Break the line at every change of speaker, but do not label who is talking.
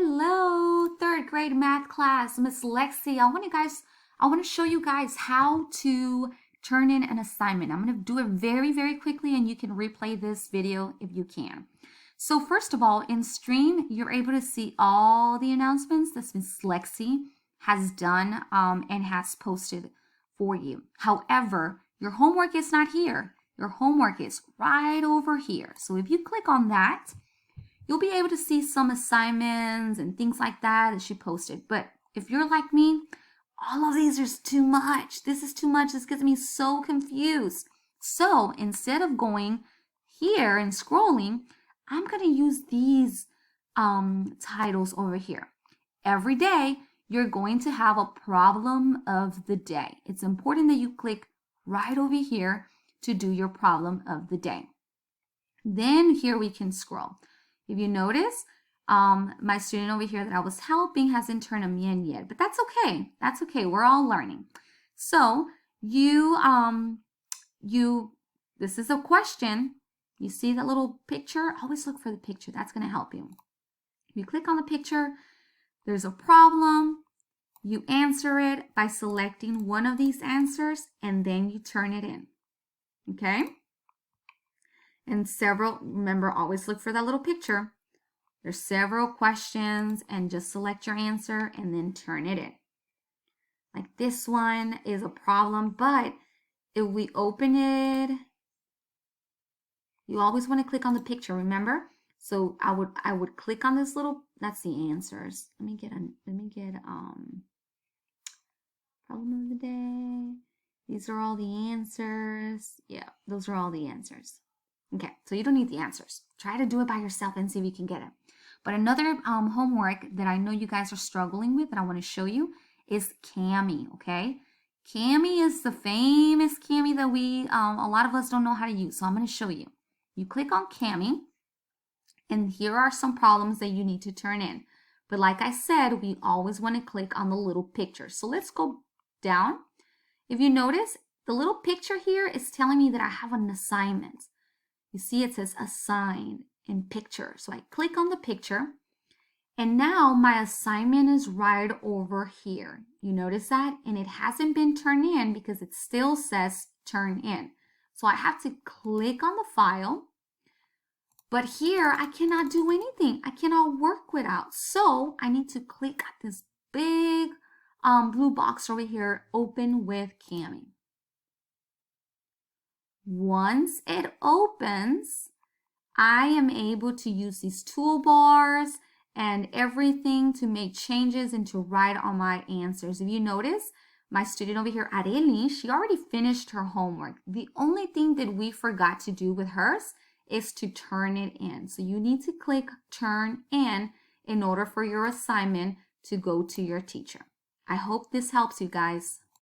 Hello, third grade math class, Miss Lexi. I want to show you guys how to turn in an assignment. I'm going to do it very, very quickly and you can replay this video if you can. So first of all, in Stream, you're able to see all the announcements that Miss Lexi has done and has posted for you. However, your homework is not here. Your homework is right over here. So if you click on that, you'll be able to see some assignments and things like that she posted. But if you're like me, all of these are too much. This is too much. This gets me so confused. So instead of going here and scrolling, I'm going to use these titles over here. Every day, you're going to have a problem of the day. It's important that you click right over here to do your problem of the day. Then here we can scroll. If you notice, my student over here that I was helping hasn't turned them in yet, but that's okay. That's okay. We're all learning. So this is a question. You see that little picture? Always look for the picture. That's going to help you. If you click on the picture, there's a problem. You answer it by selecting one of these answers and then you turn it in. Okay? And remember, always look for that little picture. There's several questions and just select your answer and then turn it in. Like this one is a problem, but if we open it, you always want to click on the picture, remember? So I would click on this little, that's the answers. Let me get problem of the day. These are all the answers. Yeah, those are all the answers. Okay, so you don't need the answers. Try to do it by yourself and see if you can get it. But another homework that I know you guys are struggling with that I want to show you is Cami, okay? Cami is the famous Cami that a lot of us don't know how to use. So I'm going to show you. You click on Cami, and here are some problems that you need to turn in. But like I said, we always want to click on the little picture. So let's go down. If you notice, the little picture here is telling me that I have an assignment. You see it says assign in picture. So I click on the picture and now my assignment is right over here. You notice that? And it hasn't been turned in because it still says turn in. So I have to click on the file, but here I cannot do anything. I cannot work without. So I need to click at this big blue box over here, open with Cami. Once it opens, I am able to use these toolbars and everything to make changes and to write on my answers. If you notice, my student over here, Areli, she already finished her homework. The only thing that we forgot to do with hers is to turn it in. So you need to click turn in order for your assignment to go to your teacher. I hope this helps you guys.